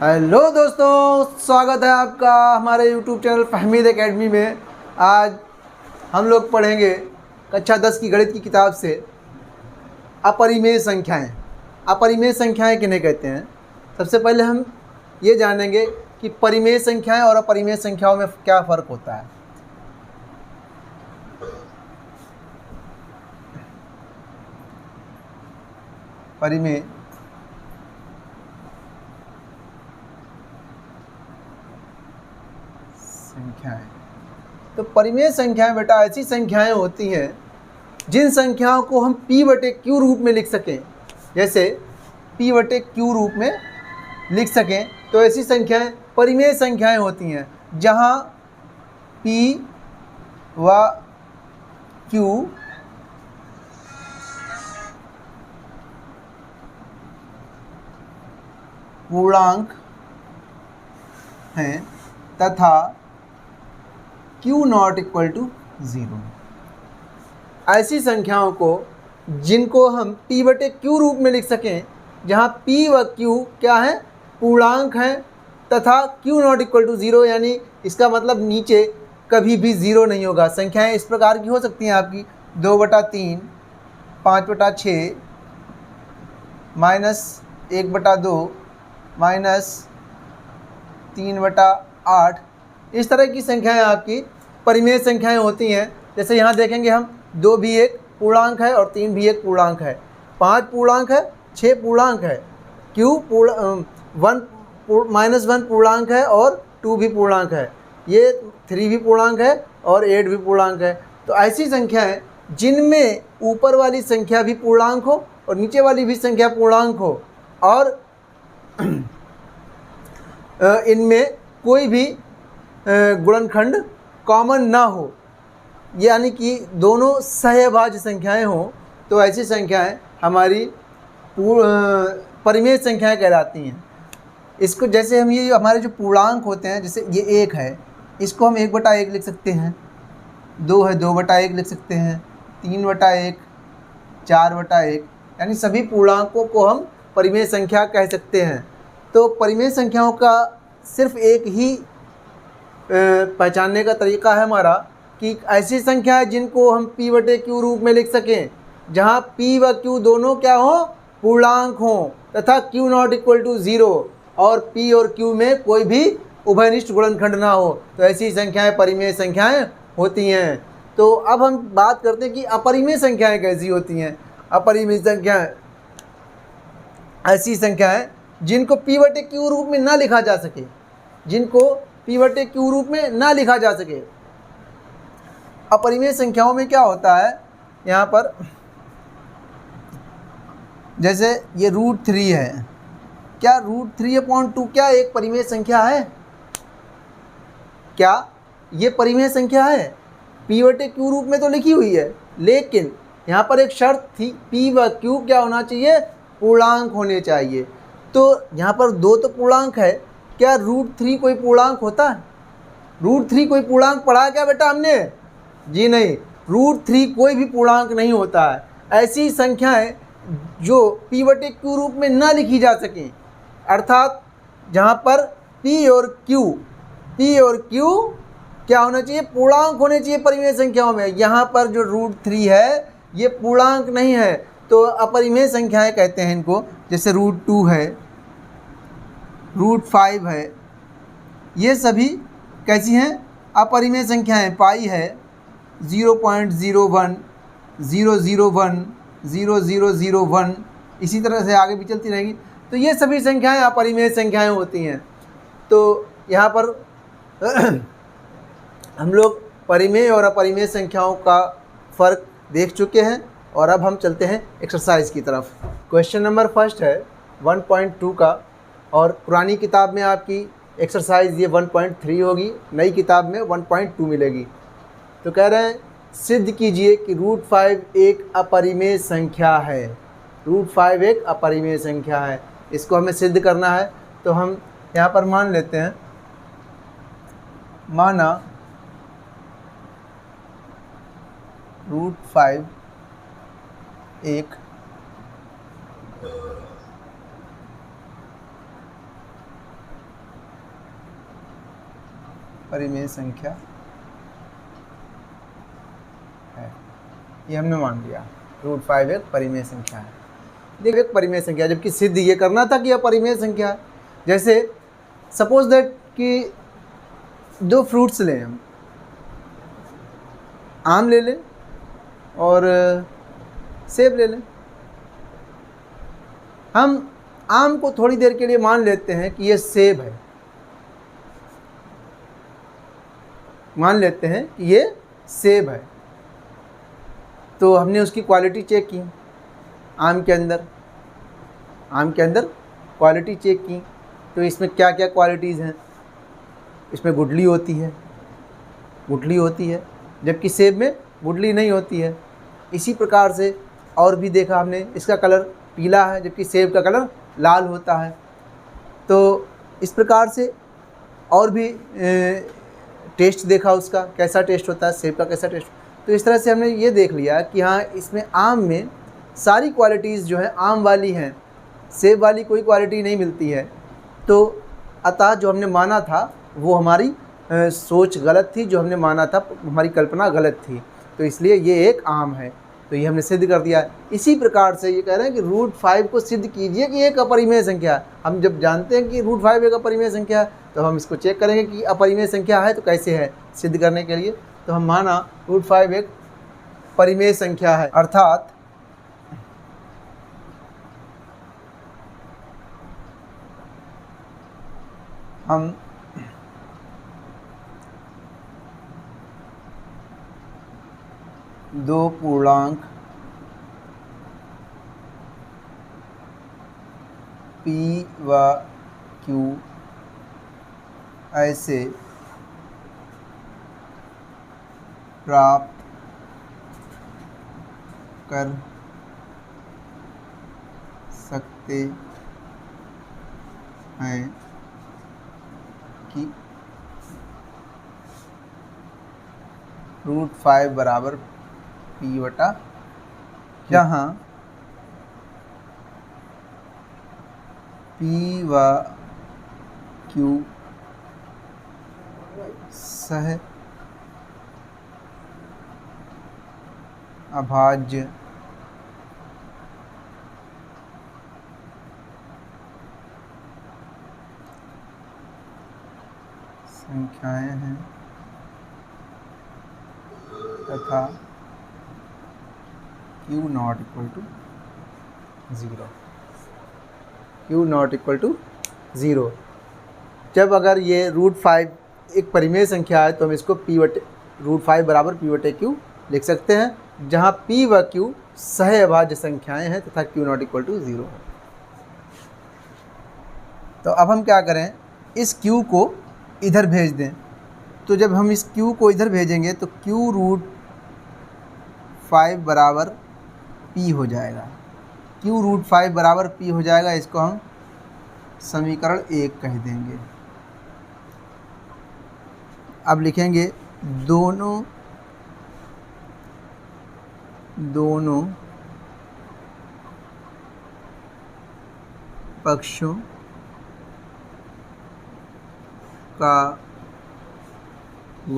Hello दोस्तों, स्वागत है आपका हमारे YouTube चैनल फहमीद एकेडमी में। आज हम लोग पढ़ेंगे कक्षा 10 की गणित की किताब से अपरिमेय संख्याएं। अपरिमेय संख्याएं किन्हें कहते हैं? सबसे पहले हम ये जानेंगे कि परिमेय संख्याएं और अपरिमेय संख्याओं में क्या फ़र्क होता है। परिमेय संख्याएं, तो परिमेय संख्याएं बेटा ऐसी संख्याएं होती हैं जिन संख्याओं को हम p/q रूप में लिख सकें। जैसे p/q रूप में लिख सकें तो ऐसी संख्याएं परिमेय संख्याएं होती हैं, जहां p व q पूर्णांक हैं तथा q नॉट इक्वल टू 0। ऐसी संख्याओं को जिनको हम p/q रूप में लिख सकें, जहाँ p व q क्या है? पूर्णांक हैं तथा q नॉट इक्वल टू 0, यानी इसका मतलब नीचे कभी भी 0 नहीं होगा। संख्याएं इस प्रकार की हो सकती हैं आपकी 2/3, 5/6, -1/2, -3/8। इस तरह की संख्याएं आपकी परिमेय संख्याएं होती हैं। जैसे यहाँ देखेंगे हम 2 भी एक पूर्णांक है और 3 भी एक पूर्णांक है, 5 पूर्णांक है, 6 पूर्णांक है, q -1 पूर्णांक है और 2 भी पूर्णांक है, ये 3 भी पूर्णांक है और 8 भी पूर्णांक है। तो ऐसी संख्याएं जिनमें ऊपर वाली संख्या भी पूर्णांक हो और नीचे वाली भी संख्या पूर्णांक हो और इनमें कोई भी गुणनखंड कॉमन ना हो, यानी कि दोनों सहभाज्य संख्याएं हों, तो ऐसी संख्याएं हमारी परिमेय संख्याएं कहलाती हैं। इसको जैसे हम ये हमारे जो पूर्णांक होते हैं, जैसे ये 1 है, इसको हम 1/1 लिख सकते हैं, 2 है 2/1 लिख सकते हैं, 3/1, 4/1, यानी सभी पूर्णांकों को हम परिमेय संख्या कह सकते हैं। तो परिमेय संख्याओं का सिर्फ एक ही पहचानने का तरीका है हमारा कि ऐसी संख्या है जिनको हम p/q रूप में लिख सकें, जहां p व q दोनों क्या हो? पूर्णांक हों तथा q नॉट इक्वल टू 0 और p और q में कोई भी उभयनिष्ठ गुणनखंड ना हो, तो ऐसी संख्याएं परिमेय संख्याएं होती हैं। तो अब हम बात करते हैं कि अपरिमेय संख्याएं कैसी होती हैं। अपरिमेय संख्याएं ऐसी संख्याएं जिनको p/q रूप में ना लिखा जा सके, जिनको p/q रूप में ना लिखा जा सके। अपरिमेय संख्याओं में क्या होता है, यहाँ पर जैसे ये √3 है, क्या √3/2 क्या एक परिमेय संख्या है? क्या ये परिमेय संख्या है? p/q रूप में तो लिखी हुई है, लेकिन यहाँ पर एक शर्त थी, p व q क्या होना चाहिए? पूर्णांक होने चाहिए। तो यहाँ पर 2 तो पूर्णांक है, क्या √3 कोई पूर्णांक होता है? √3 कोई पूर्णांक पढ़ा क्या बेटा हमने? जी नहीं, √3 कोई भी पूर्णांक नहीं होता है। ऐसी संख्याएं जो p/q रूप में ना लिखी जा सकें, अर्थात जहाँ पर p और q क्या होना चाहिए? पूर्णांक होने चाहिए परिमेय संख्याओं में। यहाँ पर जो √3 है ये पूर्णांक नहीं है, तो अपरिमेय संख्याएं कहते हैं इनको। जैसे √2 है, √5 है, ये सभी कैसी हैं? अपरिमेय संख्याएं। पाई है 0.01, 001, 0001, इसी तरह से आगे भी चलती रहेगी। तो ये सभी संख्याएं अपरिमेय संख्याएं होती हैं। तो यहाँ पर हम लोग परिमेय और अपरिमेय संख्याओं का फ़र्क देख चुके हैं और अब हम चलते हैं एक्सरसाइज की तरफ। क्वेश्चन नंबर फर्स्ट है 1.2 का, और पुरानी किताब में आपकी एक्सरसाइज ये 1.3 होगी, नई किताब में 1.2 मिलेगी। तो कह रहे हैं सिद्ध कीजिए कि √5 एक अपरिमेय संख्या है। √5 एक अपरिमेय संख्या है, इसको हमें सिद्ध करना है। तो हम यहाँ पर मान लेते हैं, माना √5 एक परिमेय संख्या है, ये हमने मान लिया। √5 एक परिमेय संख्या है। देखिए एक परिमेय संख्या, जबकि सिद्ध ये करना था कि यह परिमेय संख्या है। जैसे सपोज दैट कि दो फ्रूट्स लें, हम आम ले लें और सेब ले लें। हम आम को थोड़ी देर के लिए मान लेते हैं कि ये सेब है, मान लेते हैं कि ये सेब है। तो हमने उसकी क्वालिटी चेक की, आम के अंदर क्वालिटी चेक की। तो इसमें क्या क्या क्वालिटीज़ हैं, इसमें गुठली होती है, जबकि सेब में गुठली नहीं होती है। इसी प्रकार से और भी देखा हमने, इसका कलर पीला है जबकि सेब का कलर लाल होता है। तो इस प्रकार से और भी टेस्ट देखा उसका, कैसा टेस्ट होता है, सेब का कैसा टेस्ट। तो इस तरह से हमने ये देख लिया कि हाँ, इसमें आम में सारी क्वालिटीज़ जो है आम वाली हैं, सेब वाली कोई क्वालिटी नहीं मिलती है। तो अतः जो हमने माना था वो हमारी सोच गलत थी, जो हमने माना था हमारी कल्पना गलत थी। तो इसलिए ये एक आम है, तो ये हमने सिद्ध कर दिया। इसी प्रकार से ये कह रहे हैं कि √5 को सिद्ध कीजिए कि एक अपरिमेय संख्या है। हम जब जानते हैं कि √5 एक अपरिमेय संख्या है, तो हम इसको चेक करेंगे कि अपरिमेय संख्या है तो कैसे है सिद्ध करने के लिए। तो हम माना √5 एक परिमेय संख्या है, अर्थात हम दो पूर्णांक P व Q ऐसे प्राप्त कर सकते हैं कि √5 बराबर P बटा, जहाँ P व Q सह अभाज्य संख्याएं हैं तथा Q नॉट इक्वल टू 0। जब अगर ये √5 एक परिमेय संख्या है तो हम इसको √5 बराबर P बटे Q लिख सकते हैं, जहाँ P व Q सह अभाज्य संख्याएं हैं तथा Q नॉट इक्वल टू 0 है। तो अब हम क्या करें, इस Q को इधर भेज दें। तो जब हम इस Q को इधर भेजेंगे तो Q √5 बराबर P हो जाएगा। Q √5 बराबर P हो जाएगा, इसको हम समीकरण 1 कह देंगे। अब लिखेंगे दोनों पक्षों का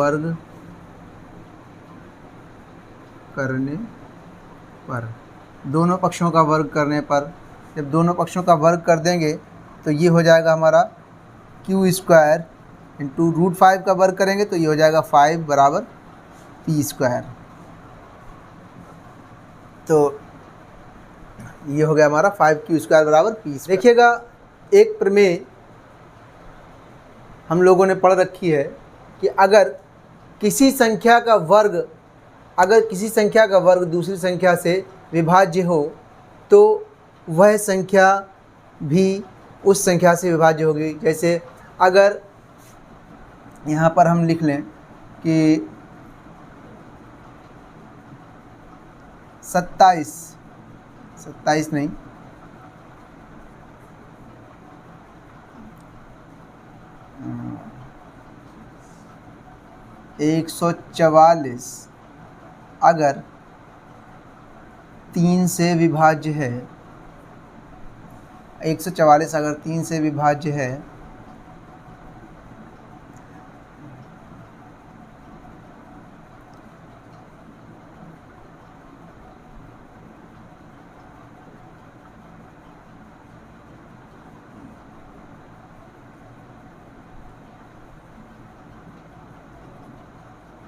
वर्ग करने पर, दोनों पक्षों का वर्ग करने पर, जब दोनों पक्षों का वर्ग कर देंगे तो ये हो जाएगा हमारा Q² इंटू √5 का वर्ग करेंगे तो ये हो जाएगा 5 बराबर P²। तो ये हो गया हमारा 5Q² बराबर P²। देखिएगा, एक प्रमेय हम लोगों ने पढ़ रखी है कि अगर किसी संख्या का वर्ग दूसरी संख्या से विभाज्य हो तो वह संख्या भी उस संख्या से विभाज्य होगी। जैसे अगर यहाँ पर हम लिख लें कि 27 नहीं, 144 अगर 3 से विभाज्य है, 144 अगर 3 से विभाज्य है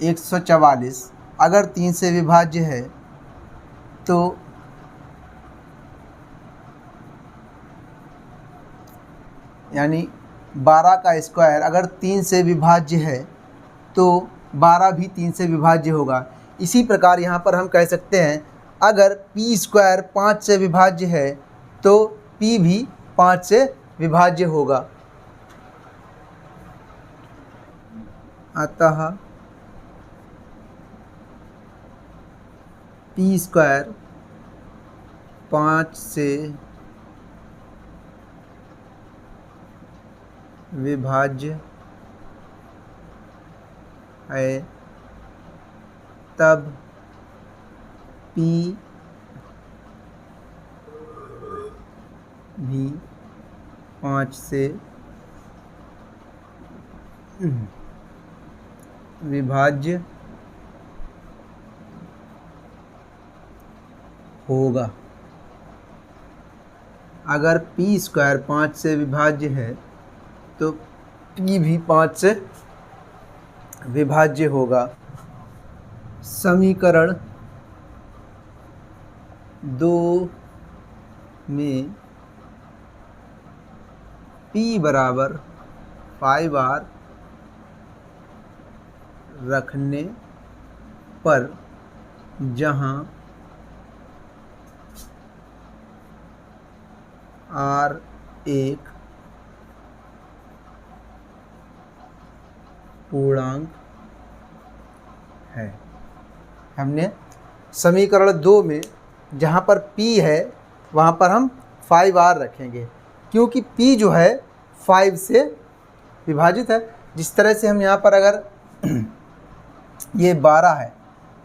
144 अगर 3 से विभाज्य है तो यानी 12 का स्क्वायर अगर 3 से विभाज्य है तो 12 भी 3 से विभाज्य होगा। इसी प्रकार यहाँ पर हम कह सकते हैं अगर p स्क्वायर 5 से विभाज्य है तो p भी 5 से विभाज्य होगा। अतः p स्क्वायर 5 से विभाज्य है तब p भी 5 से विभाज्य होगा। अगर p स्क्वायर 5 से विभाज्य है तो p भी 5 से विभाज्य होगा। समीकरण 2 में p बराबर 5r रखने पर जहाँ r एक पूर्णांक है। हमने समीकरण 2 में जहाँ पर p है वहाँ पर हम 5r रखेंगे क्योंकि p जो है 5 से विभाजित है। जिस तरह से हम यहाँ पर अगर ये 12 है,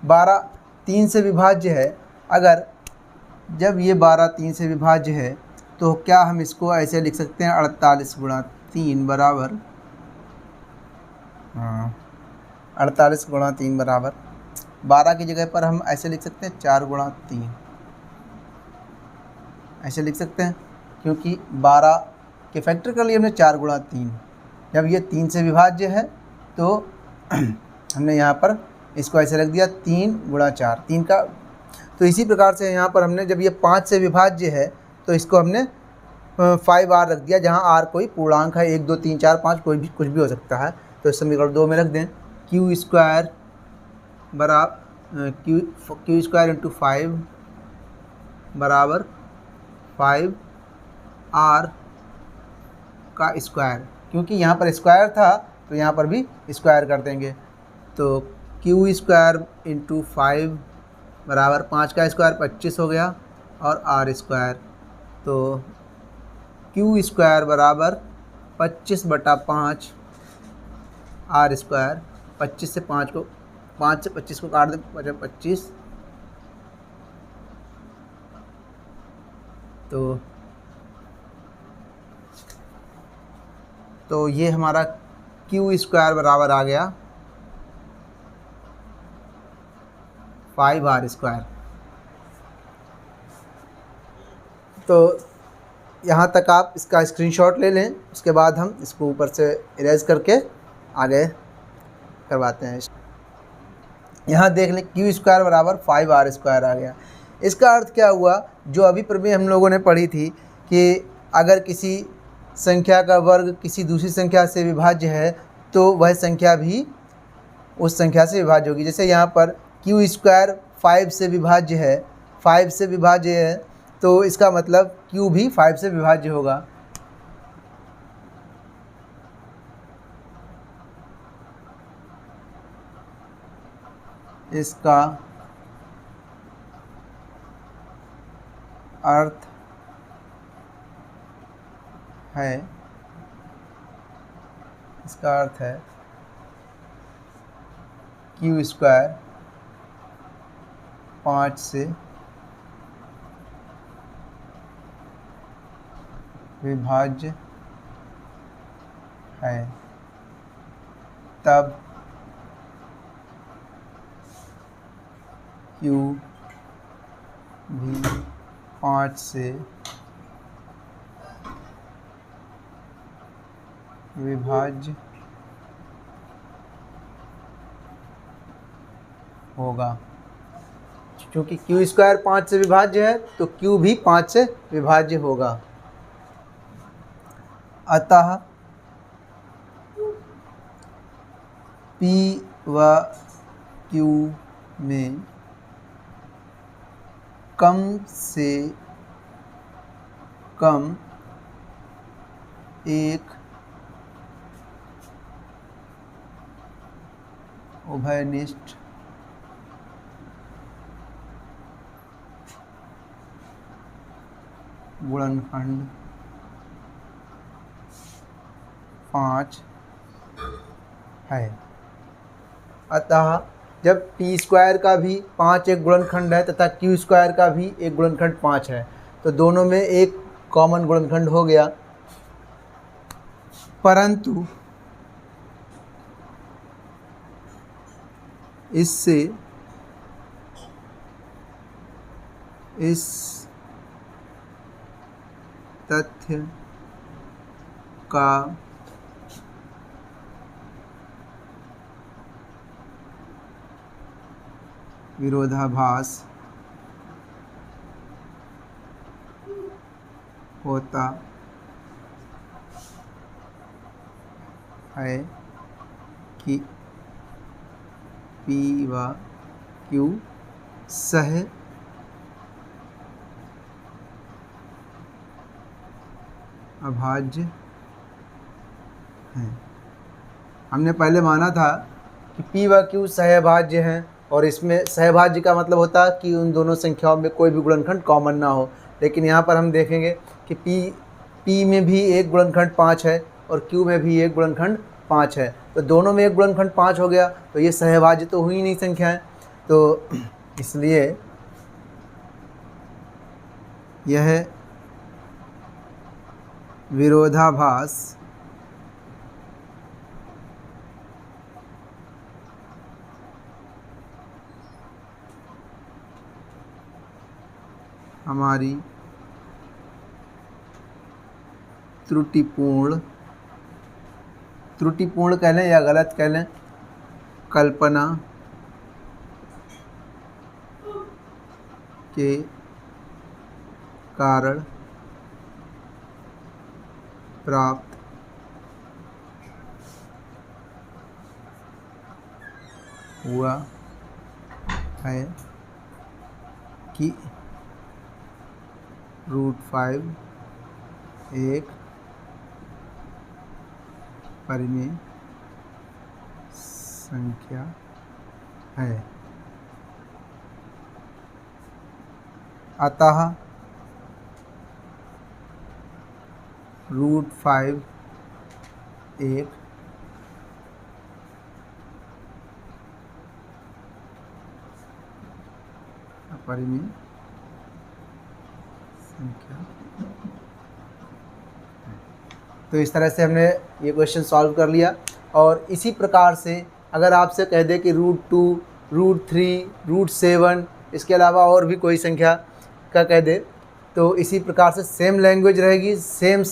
12 3 से विभाज्य है, अगर जब ये 12 3 से विभाज्य है तो क्या हम इसको ऐसे लिख सकते हैं 48 गुणा 3 बराबर 48 गुणा 3 बराबर 12 की जगह पर हम ऐसे लिख सकते हैं 4 गुणा 3 ऐसे लिख सकते हैं क्योंकि 12 के फैक्टर कर लिए हमने 4 गुणा 3। जब ये 3 से विभाज्य है तो हमने यहाँ पर इसको ऐसे रख दिया 3 गुणा 4 3 का। तो इसी प्रकार से यहाँ पर हमने जब ये 5 से विभाज्य है तो इसको हमने 5r रख दिया जहाँ r कोई पूर्णांक है 1 2 3 4 5 कोई भी कुछ भी हो सकता है। तो समीकरण 2 में रख दें q स्क्वायर बराबर क्यू स्क्वायर इंटू 5 बराबर 5r का स्क्वायर, क्योंकि यहाँ पर स्क्वायर था तो यहाँ पर भी स्क्वायर कर देंगे। तो q स्क्वायर इंटू 5 बराबर 5 का स्क्वायर 25 हो गया और r स्क्वायर। तो q स्क्वायर बराबर 25/5 r स्क्वायर। 25 से 5 को 5 से 25 को काट दें 25। तो ये हमारा q स्क्वायर बराबर आ गया 5r स्क्वायर। तो यहाँ तक आप इसका स्क्रीनशॉट ले लें, उसके बाद हम इसको ऊपर से इरेज करके आगे करवाते हैं। यहाँ देख लें q स्क्वायर बराबर 5r स्क्वायर आ गया। इसका अर्थ क्या हुआ, जो अभी प्रमेय हम लोगों ने पढ़ी थी कि अगर किसी संख्या का वर्ग किसी दूसरी संख्या से विभाज्य है तो वह संख्या भी उस संख्या से विभाज्य होगी। जैसे यहाँ पर q स्क्वायर 5 से विभाज्य है, 5 से विभाज्य है तो इसका मतलब q भी 5 से विभाज्य होगा। इसका अर्थ है q स्क्वायर 5 से विभाज्य है तब q भी 5 से विभाज्य होगा। क्योंकि क्यू स्क्वायर 5 से विभाज्य है तो क्यू भी 5 से विभाज्य होगा। अतः P व Q में कम से कम एक उभयनिष्ठ गुणनखंड 5 है। अतः जब पी स्क्वायर का भी 5 एक गुणनखंड है तथा क्यू स्क्वायर का भी एक गुणनखंड 5 है तो दोनों में एक कॉमन गुणनखंड हो गया, परंतु इससे इस तथ्य का विरोधाभास होता है कि P व Q सह अभाज्य हैं। हमने पहले माना था कि P व Q सहभाज्य हैं और इसमें सहभाज्य का मतलब होता है कि उन दोनों संख्याओं में कोई भी गुणनखंड कॉमन ना हो, लेकिन यहाँ पर हम देखेंगे कि P में भी एक गुणनखंड 5 है और Q में भी एक गुणनखंड 5 है तो दोनों में एक गुणनखंड 5 हो गया तो ये सहभाज्य तो हुई नहीं संख्याएं, तो इसलिए यह विरोधाभास हमारी त्रुटिपूर्ण कह लें या गलत कह लें कल्पना के कारण प्राप्त हुआ है कि √5 एक परिमेय संख्या है। अतः √5 एक अपरिमेय संख्या है। तो इस तरह से हमने ये क्वेश्चन सॉल्व कर लिया। और इसी प्रकार से अगर आपसे कह दे कि √2, √3, √7 इसके अलावा और भी कोई संख्या का कह दे तो इसी प्रकार से सेम लैंग्वेज रहेगी, सेम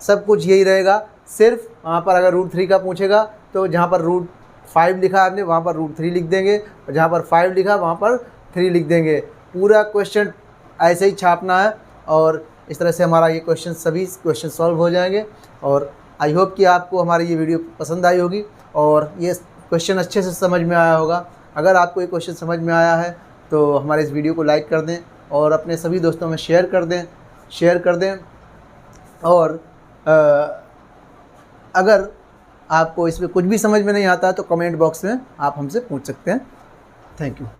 सब कुछ यही रहेगा। सिर्फ वहाँ पर अगर √3 का पूछेगा तो जहाँ पर √5 लिखा आपने वहाँ पर √3 लिख देंगे और जहाँ पर 5 लिखा वहाँ पर 3 लिख देंगे। पूरा क्वेश्चन ऐसे ही छापना है और इस तरह से हमारा ये सभी क्वेश्चन सॉल्व हो जाएंगे। और आई होप कि आपको हमारी ये वीडियो पसंद आई होगी और ये क्वेश्चन अच्छे से समझ में आया होगा। अगर आपको ये क्वेश्चन समझ में आया है तो हमारे इस वीडियो को लाइक कर दें और अपने सभी दोस्तों में शेयर कर दें। और अगर आपको इसमें कुछ भी समझ में नहीं आता तो कमेंट बॉक्स में आप हमसे पूछ सकते हैं। Thank you.